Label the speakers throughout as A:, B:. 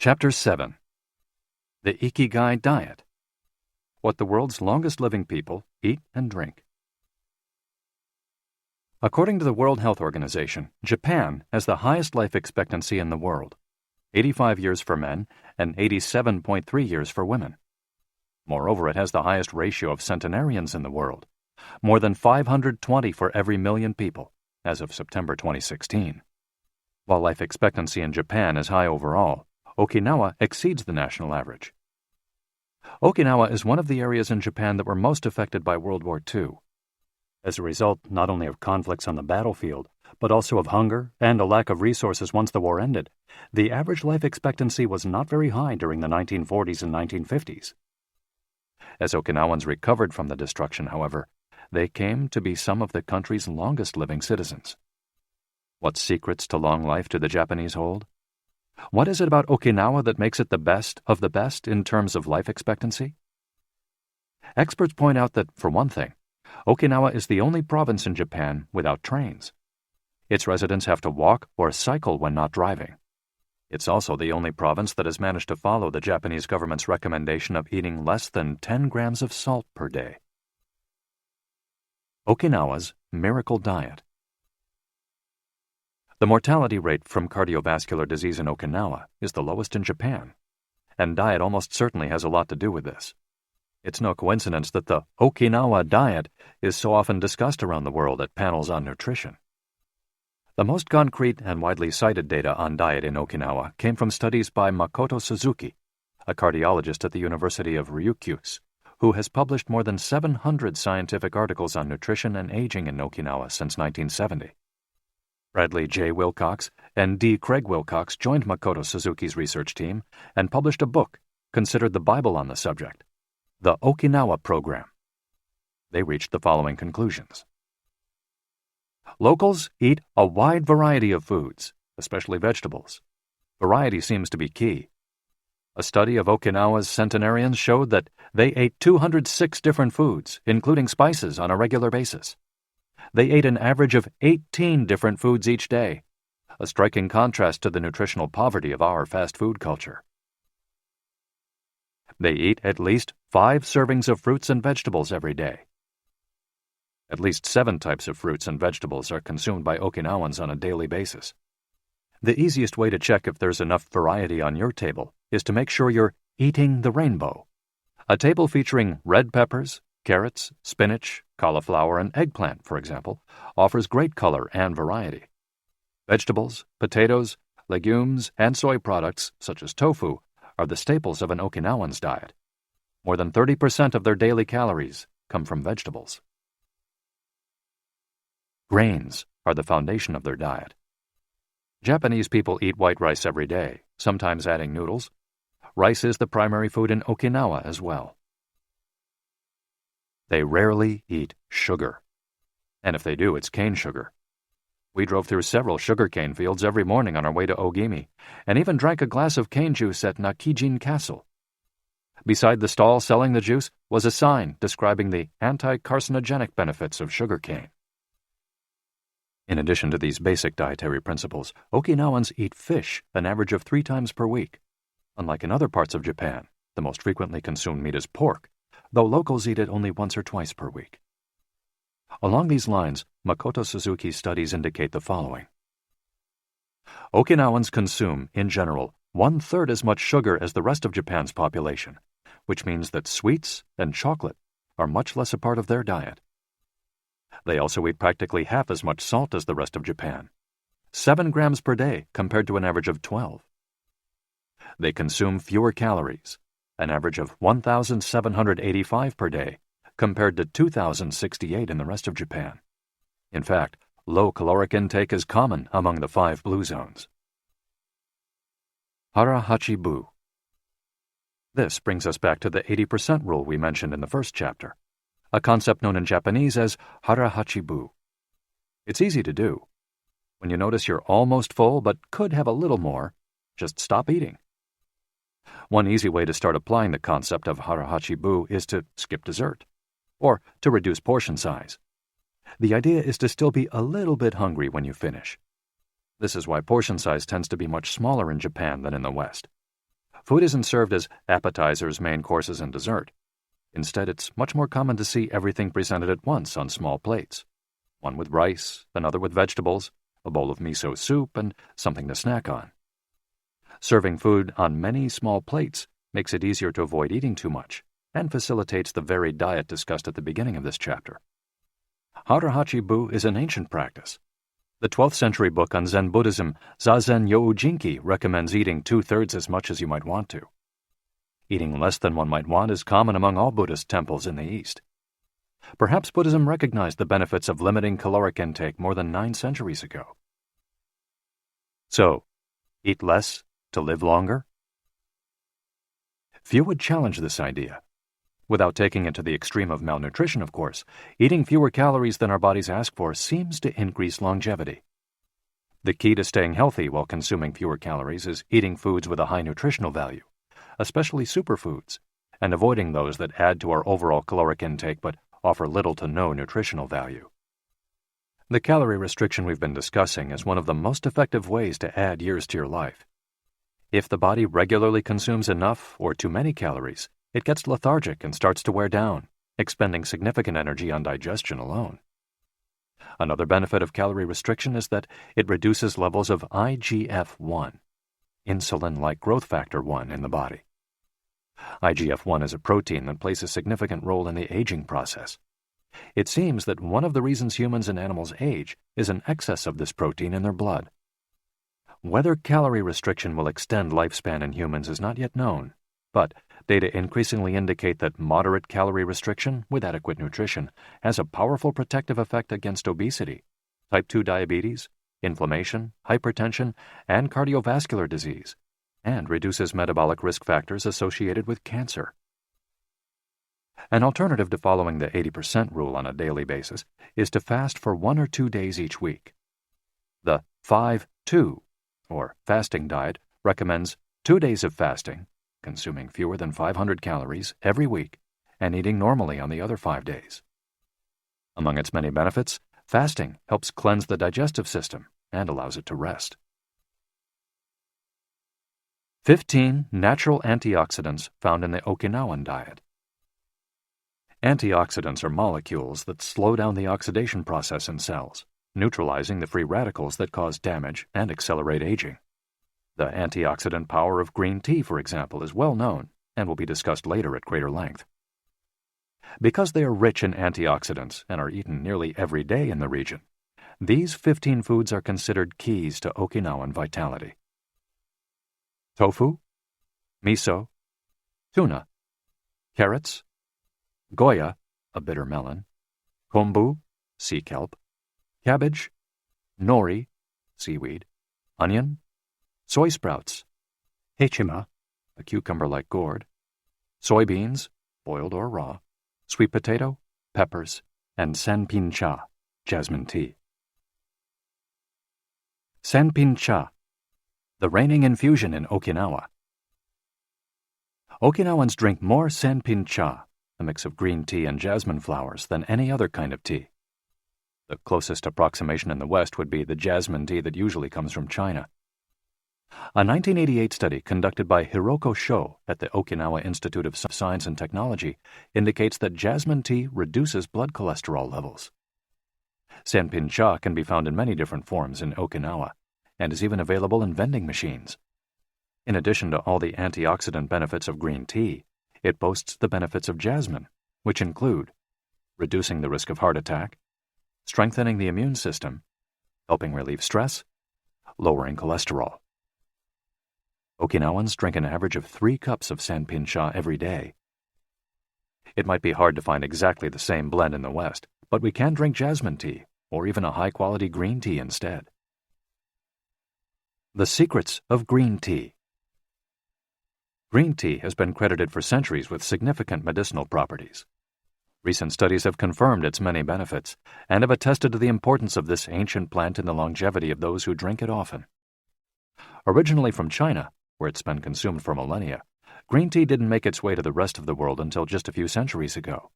A: Chapter 7. The Ikigai Diet. What the world's longest living people eat and drink. According to the World Health Organization, Japan has the highest life expectancy in the world, 85 years for men and 87.3 years for women. Moreover, it has the highest ratio of centenarians in the world, more than 520 for every million people, as of September 2016. While life expectancy in Japan is high overall, Okinawa exceeds the national average. Okinawa is one of the areas in Japan that were most affected by World War II. As a result not only of conflicts on the battlefield, but also of hunger and a lack of resources once the war ended, the average life expectancy was not very high during the 1940s and 1950s. As Okinawans recovered from the destruction, however, they came to be some of the country's longest living citizens. What secrets to long life do the Japanese hold? What is it about Okinawa that makes it the best of the best in terms of life expectancy? Experts point out that, for one thing, Okinawa is the only province in Japan without trains. Its residents have to walk or cycle when not driving. It's also the only province that has managed to follow the Japanese government's recommendation of eating less than 10 grams of salt per day. Okinawa's Miracle Diet. The mortality rate from cardiovascular disease in Okinawa is the lowest in Japan, and diet almost certainly has a lot to do with this. It's no coincidence that the Okinawa diet is so often discussed around the world at panels on nutrition. The most concrete and widely cited data on diet in Okinawa came from studies by Makoto Suzuki, a cardiologist at the University of Ryukyus, who has published more than 700 scientific articles on nutrition and aging in Okinawa since 1970. Bradley J. Wilcox and D. Craig Wilcox joined Makoto Suzuki's research team and published a book considered the Bible on the subject, The Okinawa Program. They reached the following conclusions. Locals eat a wide variety of foods, especially vegetables. Variety seems to be key. A study of Okinawa's centenarians showed that they ate 206 different foods, including spices, on a regular basis. They ate an average of 18 different foods each day, a striking contrast to the nutritional poverty of our fast food culture. They eat at least 5 servings of fruits and vegetables every day. At least 7 types of fruits and vegetables are consumed by Okinawans on a daily basis. The easiest way to check if there's enough variety on your table is to make sure you're eating the rainbow. A table featuring red peppers, carrots, spinach, cauliflower, and eggplant, for example, offers great color and variety. Vegetables, potatoes, legumes, and soy products, such as tofu, are the staples of an Okinawan's diet. More than 30% of their daily calories come from vegetables. Grains are the foundation of their diet. Japanese people eat white rice every day, sometimes adding noodles. Rice is the primary food in Okinawa as well. They rarely eat sugar. And if they do, it's cane sugar. We drove through several sugarcane fields every morning on our way to Ogimi, and even drank a glass of cane juice at Nakijin Castle. Beside the stall selling the juice was a sign describing the anti-carcinogenic benefits of sugarcane. In addition to these basic dietary principles, Okinawans eat fish an average of 3 times per week. Unlike in other parts of Japan, the most frequently consumed meat is pork, though locals eat it only once or twice per week. Along these lines, Makoto Suzuki's studies indicate the following. Okinawans consume, in general, 1/3 as much sugar as the rest of Japan's population, which means that sweets and chocolate are much less a part of their diet. They also eat practically half as much salt as the rest of Japan, 7 grams per day compared to an average of 12. They consume fewer calories, an average of 1,785 per day, compared to 2,068 in the rest of Japan. In fact, low caloric intake is common among the 5 blue zones. Hara-hachi-bu. This brings us back to the 80% rule we mentioned in the first chapter, a concept known in Japanese as hara-hachi-bu. It's easy to do. When you notice you're almost full but could have a little more, just stop eating. One easy way to start applying the concept of hara-hachi-bu is to skip dessert, or to reduce portion size. The idea is to still be a little bit hungry when you finish. This is why portion size tends to be much smaller in Japan than in the West. Food isn't served as appetizers, main courses, and dessert. Instead, it's much more common to see everything presented at once on small plates. One with rice, another with vegetables, a bowl of miso soup, and something to snack on. Serving food on many small plates makes it easier to avoid eating too much and facilitates the varied diet discussed at the beginning of this chapter. Harahachi-bu is an ancient practice. The 12th century book on Zen Buddhism, Zazen Youjinki, recommends eating 2/3 as much as you might want to. Eating less than one might want is common among all Buddhist temples in the East. Perhaps Buddhism recognized the benefits of limiting caloric intake more than 9 centuries ago. So, eat less to live longer? Few would challenge this idea. Without taking it to the extreme of malnutrition, of course, eating fewer calories than our bodies ask for seems to increase longevity. The key to staying healthy while consuming fewer calories is eating foods with a high nutritional value, especially superfoods, and avoiding those that add to our overall caloric intake but offer little to no nutritional value. The calorie restriction we've been discussing is one of the most effective ways to add years to your life. If the body regularly consumes enough or too many calories, it gets lethargic and starts to wear down, expending significant energy on digestion alone. Another benefit of calorie restriction is that it reduces levels of IGF-1, insulin-like growth factor 1, in the body. IGF-1 is a protein that plays a significant role in the aging process. It seems that one of the reasons humans and animals age is an excess of this protein in their blood. Whether calorie restriction will extend lifespan in humans is not yet known, but data increasingly indicate that moderate calorie restriction with adequate nutrition has a powerful protective effect against obesity, type 2 diabetes, inflammation, hypertension, and cardiovascular disease, and reduces metabolic risk factors associated with cancer. An alternative to following the 80% rule on a daily basis is to fast for 1 or 2 days each week. The 5-2, or fasting diet, recommends 2 days of fasting, consuming fewer than 500 calories every week, and eating normally on the other 5 days. Among its many benefits, fasting helps cleanse the digestive system and allows it to rest. 15 natural antioxidants found in the Okinawan diet. Antioxidants are molecules that slow down the oxidation process in cells, neutralizing the free radicals that cause damage and accelerate aging. The antioxidant power of green tea, for example, is well known and will be discussed later at greater length. Because they are rich in antioxidants and are eaten nearly every day in the region, these 15 foods are considered keys to Okinawan vitality. Tofu, miso, tuna, carrots, goya, a bitter melon, kombu, sea kelp, cabbage, nori, seaweed, onion, soy sprouts, hechima, a cucumber-like gourd, soybeans, boiled or raw, sweet potato, peppers, and sanpin cha, jasmine tea. Sanpin cha, the reigning infusion in Okinawa. Okinawans drink more sanpin cha, a mix of green tea and jasmine flowers, than any other kind of tea. The closest approximation in the West would be the jasmine tea that usually comes from China. A 1988 study conducted by Hiroko Sho at the Okinawa Institute of Science and Technology indicates that jasmine tea reduces blood cholesterol levels. Sanpin cha can be found in many different forms in Okinawa and is even available in vending machines. In addition to all the antioxidant benefits of green tea, it boasts the benefits of jasmine, which include reducing the risk of heart attack, strengthening the immune system, helping relieve stress, lowering cholesterol. Okinawans drink an average of 3 cups of sanpin cha every day. It might be hard to find exactly the same blend in the West, but we can drink jasmine tea or even a high-quality green tea instead. The secrets of green tea. Green tea has been credited for centuries with significant medicinal properties. Recent studies have confirmed its many benefits and have attested to the importance of this ancient plant in the longevity of those who drink it often. Originally from China, where it's been consumed for millennia, green tea didn't make its way to the rest of the world until just a few centuries ago.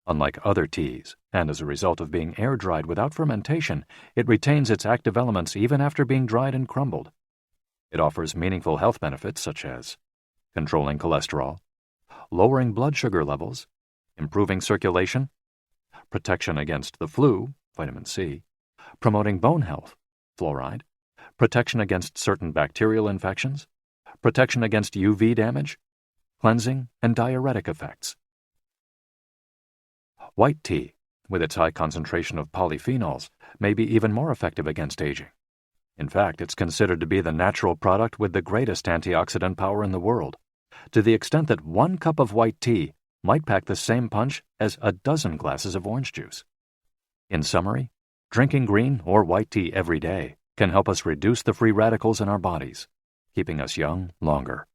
A: Unlike other teas, and as a result of being air-dried without fermentation, it retains its active elements even after being dried and crumbled. It offers meaningful health benefits such as controlling cholesterol, lowering blood sugar levels, improving circulation, protection against the flu, vitamin C, promoting bone health, fluoride, protection against certain bacterial infections, protection against UV damage, cleansing, and diuretic effects. White tea, with its high concentration of polyphenols, may be even more effective against aging. In fact, it's considered to be the natural product with the greatest antioxidant power in the world, to the extent that 1 cup of white tea might pack the same punch as a dozen glasses of orange juice. In summary, drinking green or white tea every day can help us reduce the free radicals in our bodies, keeping us young longer.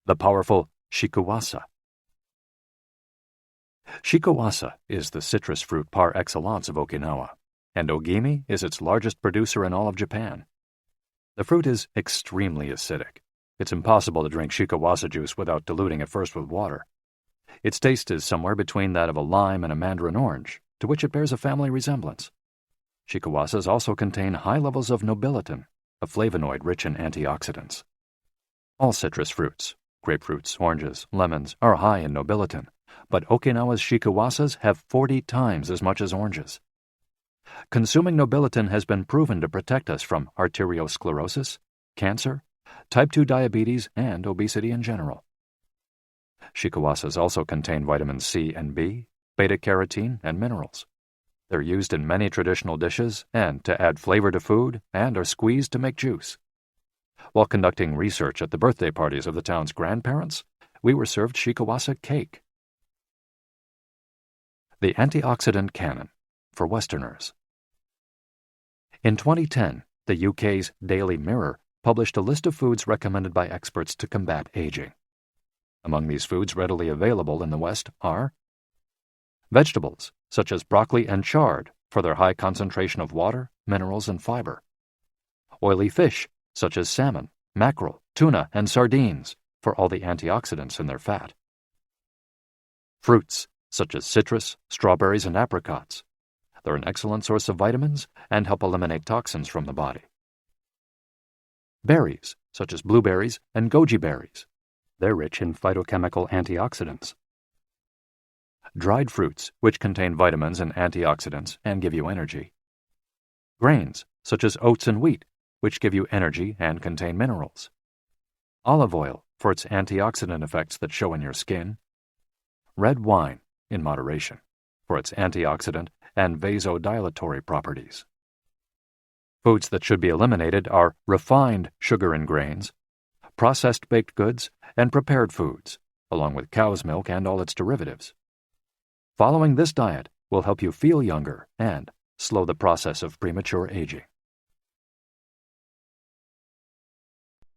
A: The powerful shikuwasa. Shikuwasa is the citrus fruit par excellence of Okinawa, and Ogimi is its largest producer in all of Japan. The fruit is extremely acidic. It's impossible to drink shikuwasa juice without diluting it first with water. Its taste is somewhere between that of a lime and a mandarin orange, to which it bears a family resemblance. Shikuwasas also contain high levels of nobiletin, a flavonoid rich in antioxidants. All citrus fruits, grapefruits, oranges, lemons, are high in nobiletin, but Okinawa's shikuwasas have 40 times as much as oranges. Consuming nobiletin has been proven to protect us from arteriosclerosis, cancer, type 2 diabetes, and obesity in general. Shikuwasas also contain vitamins C and B, beta-carotene, and minerals. They're used in many traditional dishes and to add flavor to food, and are squeezed to make juice. While conducting research at the birthday parties of the town's grandparents, we were served shikuwasa cake. The antioxidant canon for Westerners. In 2010, the UK's Daily Mirror published a list of foods recommended by experts to combat aging. Among these foods readily available in the West are vegetables, such as broccoli and chard, for their high concentration of water, minerals, and fiber. Oily fish, such as salmon, mackerel, tuna, and sardines, for all the antioxidants in their fat. Fruits, such as citrus, strawberries, and apricots. They're an excellent source of vitamins and help eliminate toxins from the body. Berries, such as blueberries and goji berries. They're rich in phytochemical antioxidants. Dried fruits, which contain vitamins and antioxidants and give you energy. Grains, such as oats and wheat, which give you energy and contain minerals. Olive oil, for its antioxidant effects that show in your skin. Red wine, in moderation, for its antioxidant and vasodilatory properties. Foods that should be eliminated are refined sugar and grains, processed baked goods, and prepared foods, along with cow's milk and all its derivatives. Following this diet will help you feel younger and slow the process of premature aging.